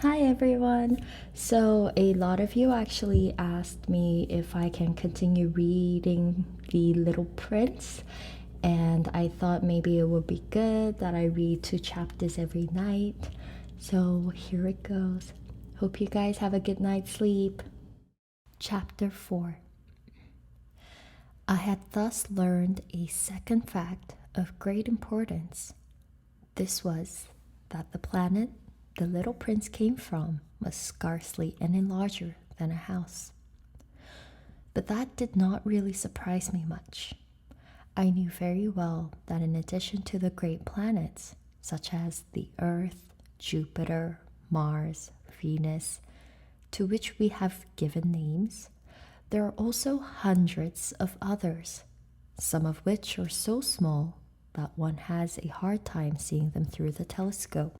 Hi everyone! So, a lot of you actually asked me if I can continue reading The Little Prince, and I thought maybe it would be good that I read 2 chapters every night. So, here it goes. Hope you guys have a good night's sleep. Chapter 4. I had thus learned a second fact of great importance. This was that the planet the little prince came from was scarcely any larger than a house. But that did not really surprise me much. I knew very well that in addition to the great planets, such as the Earth, Jupiter, Mars, Venus, to which we have given names, there are also hundreds of others, some of which are so small that one has a hard time seeing them through the telescope.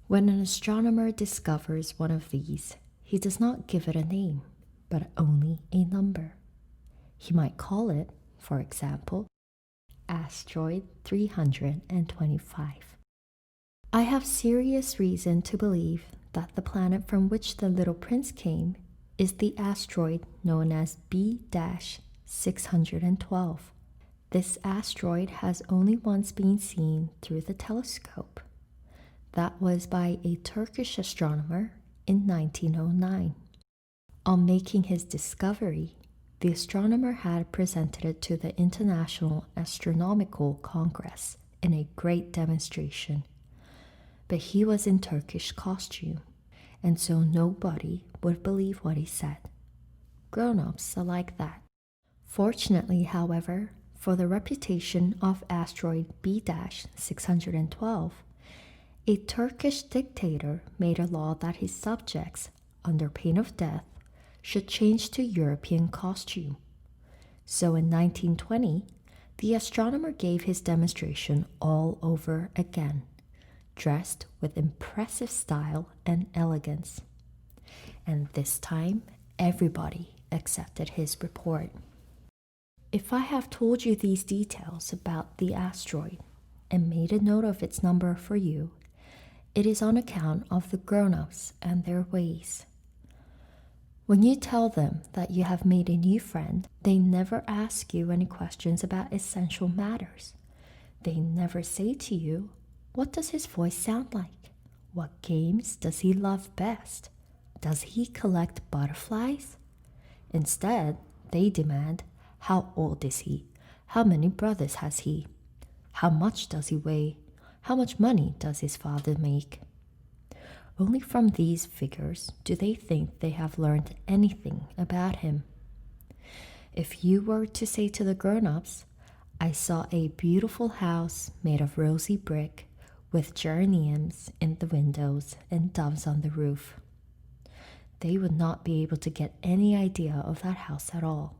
When an astronomer discovers one of these, he does not give it a name, but only a number. He might call it, for example, asteroid 325. I have serious reason to believe that the planet from which the little prince came is the asteroid known as B-612. This asteroid has only once been seen through the telescope. That was by a Turkish astronomer in 1909. On making his discovery, the astronomer had presented it to the International Astronomical Congress in a great demonstration. But he was in Turkish costume, and so nobody would believe what he said. Grown-ups are like that. Fortunately, however, for the reputation of asteroid B-612, a Turkish dictator made a law that his subjects, under pain of death, should change to European costume. So in 1920, the astronomer gave his demonstration all over again, dressed with impressive style and elegance. And this time, everybody accepted his report. If I have told you these details about the asteroid and made a note of its number for you, it is on account of the grown-ups and their ways. When you tell them that you have made a new friend, they never ask you any questions about essential matters. They never say to you, "What does his voice sound like? What games does he love best? Does he collect butterflies?" Instead, they demand, "How old is he? How many brothers has he? How much does he weigh? How much money does his father make?" Only from these figures do they think they have learned anything about him. If you were to say to the grown-ups, "I saw a beautiful house made of rosy brick with geraniums in the windows and doves on the roof," they would not be able to get any idea of that house at all.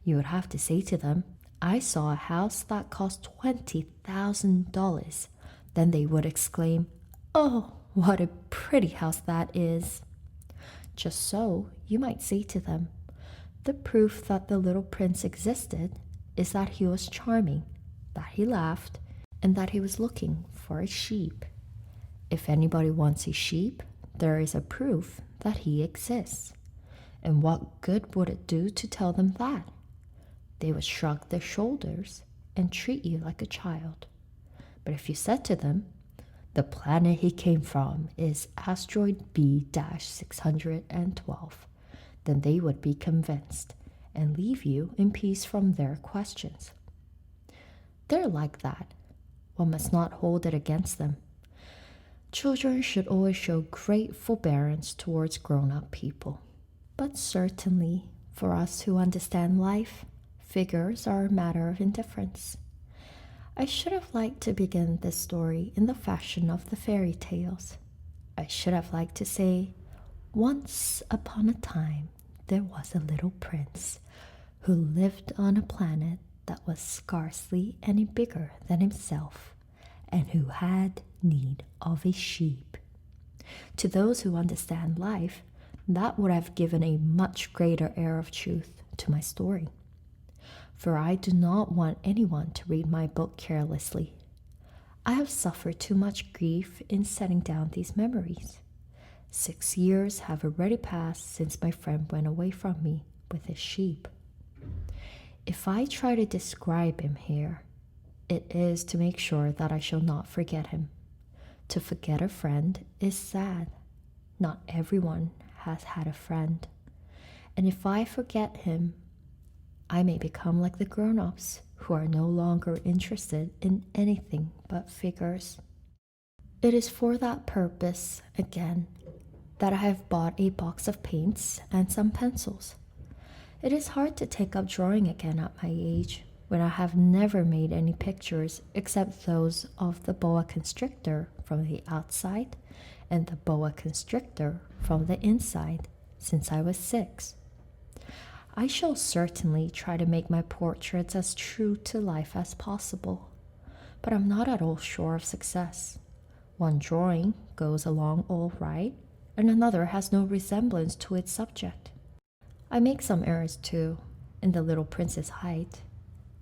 You would have to say to them, "I saw a house that cost $20,000. Then they would exclaim, "Oh, what a pretty house that is." Just so, you might say to them, "The proof that the little prince existed is that he was charming, that he laughed, and that he was looking for a sheep. If anybody wants a sheep, there is a proof that he exists. And what good would it do to tell them that?" They would shrug their shoulders and treat you like a child. But if you said to them, "The planet he came from is asteroid B-612, then they would be convinced and leave you in peace from their questions. They're like that. One must not hold it against them. Children should always show great forbearance towards grown-up people. But certainly, for us who understand life, figures are a matter of indifference. I should have liked to begin this story in the fashion of the fairy tales. I should have liked to say, "Once upon a time, there was a little prince who lived on a planet that was scarcely any bigger than himself, and who had need of a sheep." To those who understand life, that would have given a much greater air of truth to my story. For I do not want anyone to read my book carelessly. I have suffered too much grief in setting down these memories. 6 years have already passed since my friend went away from me with his sheep. If I try to describe him here, it is to make sure that I shall not forget him. To forget a friend is sad. Not everyone has had a friend. And if I forget him, I may become like the grown-ups who are no longer interested in anything but figures. It is for that purpose, again, that I have bought a box of paints and some pencils. It is hard to take up drawing again at my age, when I have never made any pictures except those of the boa constrictor from the outside and the boa constrictor from the inside since I was 6. I shall certainly try to make my portraits as true to life as possible, but I'm not at all sure of success. One drawing goes along all right, and another has no resemblance to its subject. I make some errors too, in the little prince's height.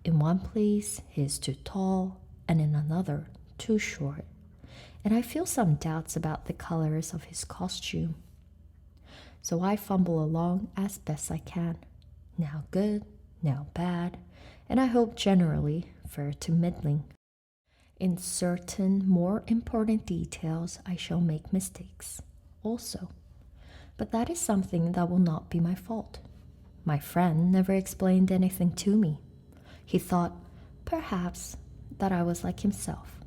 In one place he is too tall, and in another too short, and I feel some doubts about the colors of his costume. So I fumble along as best I can, now good, now bad, and I hope generally fair to middling. In certain more important details I shall make mistakes also, but that is something that will not be my fault. My friend never explained anything to me. He thought, perhaps, that I was like himself,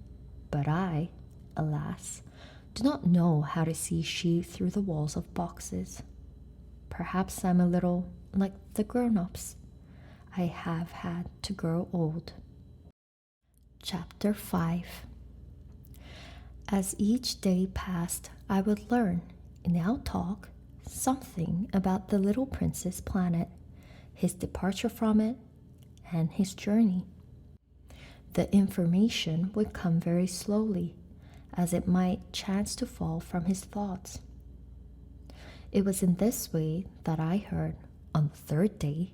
but I, alas, do not know how to see sheep through the walls of boxes. Perhaps I'm a little like the grown-ups. I have had to grow old. Chapter 5. As each day passed, I would learn, in our talk, something about the little prince's planet, his departure from it, and his journey. The information would come very slowly, as it might chance to fall from his thoughts. It was in this way that I heard, on the 3rd day,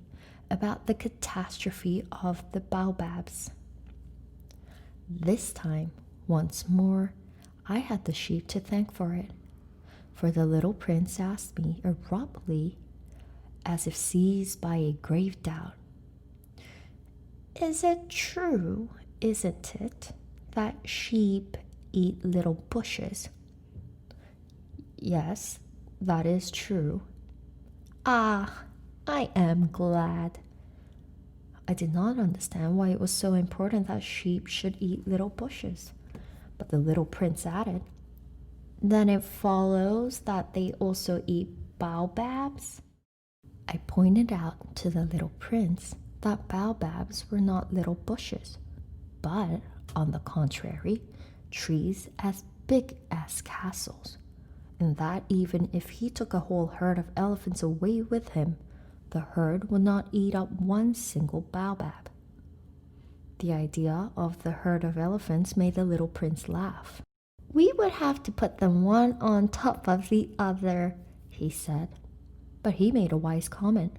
about the catastrophe of the baobabs. This time, once more, I had the sheep to thank for it, for the little prince asked me abruptly, as if seized by a grave doubt, "Is it true, isn't it, that sheep eat little bushes?" "Yes, that is true." "Ah, I am glad." I did not understand why it was so important that sheep should eat little bushes, but the little prince added, "Then it follows that they also eat baobabs?" I pointed out to the little prince that baobabs were not little bushes, but, on the contrary, trees as big as castles, and that even if he took a whole herd of elephants away with him, the herd would not eat up one single baobab. The idea of the herd of elephants made the little prince laugh. "We would have to put them one on top of the other," he said. But he made a wise comment.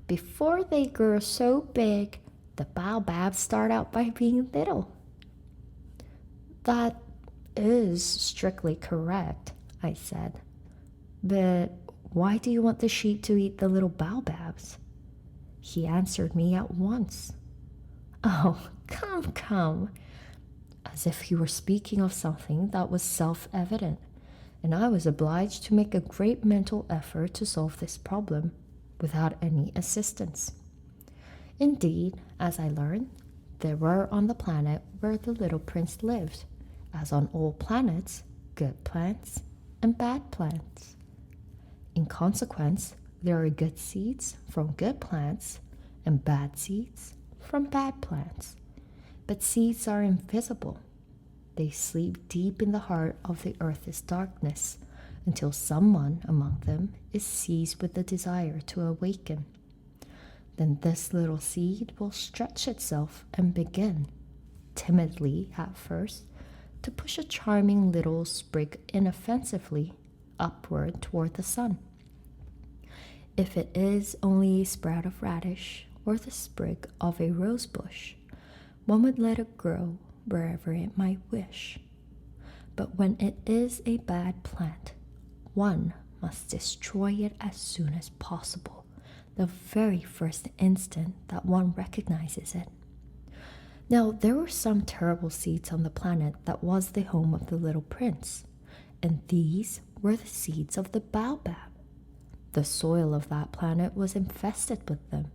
"Before they grow so big, the baobabs start out by being little." "That is strictly correct," I said. "But why do you want the sheep to eat the little baobabs?" He answered me at once. "Oh, come," as if he were speaking of something that was self-evident, and I was obliged to make a great mental effort to solve this problem without any assistance. Indeed, as I learned, there were on the planet where the little prince lived, as on all planets, good plants and bad plants. In consequence, there are good seeds from good plants and bad seeds from bad plants. But seeds are invisible. They sleep deep in the heart of the earth's darkness until someone among them is seized with the desire to awaken. Then this little seed will stretch itself and begin, timidly at first, to push a charming little sprig inoffensively upward toward the sun. If it is only a sprout of radish or the sprig of a rose bush, one would let it grow wherever it might wish. But when it is a bad plant, one must destroy it as soon as possible, the very first instant that one recognizes it. Now, there were some terrible seeds on the planet that was the home of the little prince, and these were the seeds of the baobab. The soil of that planet was infested with them.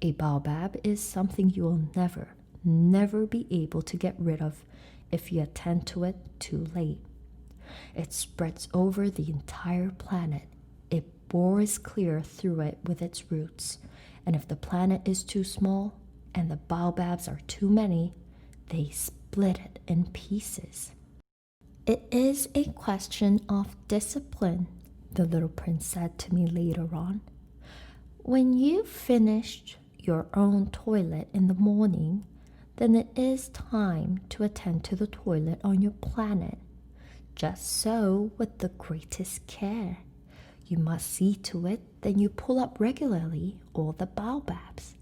A baobab is something you will never be able to get rid of if you attend to it too late. It spreads over the entire planet. It bores clear through it with its roots, and if the planet is too small and the baobabs are too many, they split it in pieces. It is a question of discipline, the little prince said to me later on. When you've finished your own toilet in the morning, then it is time to attend to the toilet on your planet. Just so with the greatest care. You must see to it that you pull up regularly all the baobabs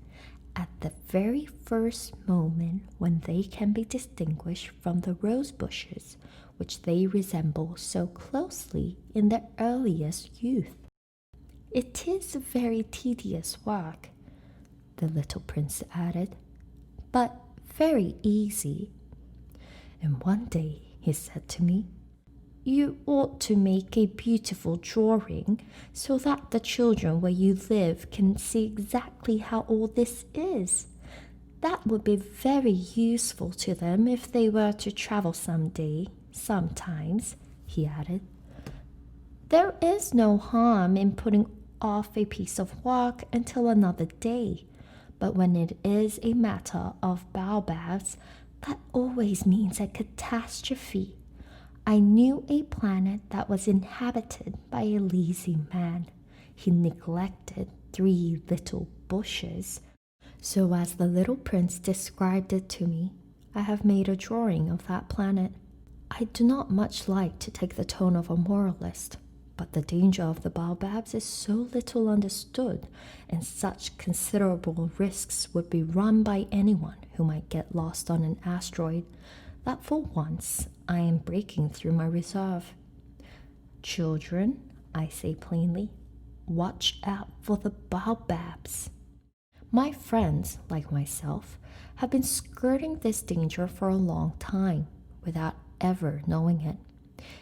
at the very first moment when they can be distinguished from the rose bushes, which they resemble so closely in their earliest youth. It is very tedious work, the little prince added, but very easy. And one day he said to me, "You ought to make a beautiful drawing so that the children where you live can see exactly how all this is. That would be very useful to them if they were to travel sometimes," he added. There is no harm in putting off a piece of work until another day, but when it is a matter of baobabs, that always means a catastrophe. I knew a planet that was inhabited by a lazy man. He neglected 3 little bushes. So as the little prince described it to me, I have made a drawing of that planet. I do not much like to take the tone of a moralist, but the danger of the baobabs is so little understood, and such considerable risks would be run by anyone who might get lost on an asteroid, that for once I am breaking through my reserve. Children, I say plainly, watch out for the baobabs. My friends, like myself, have been skirting this danger for a long time without ever knowing it.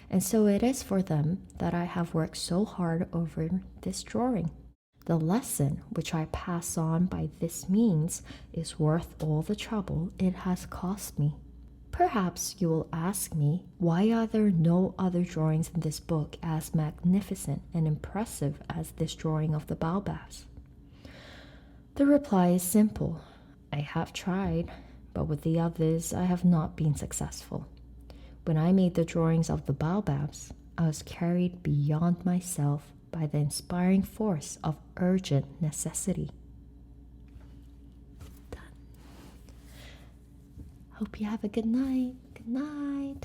And so it is for them that I have worked so hard over this drawing. The lesson which I pass on by this means is worth all the trouble it has cost me. Perhaps you will ask me, why are there no other drawings in this book as magnificent and impressive as this drawing of the baobabs? The reply is simple. I have tried, but with the others I have not been successful. When I made the drawings of the baobabs, I was carried beyond myself by the inspiring force of urgent necessity. Done. Hope you have a good night. Good night.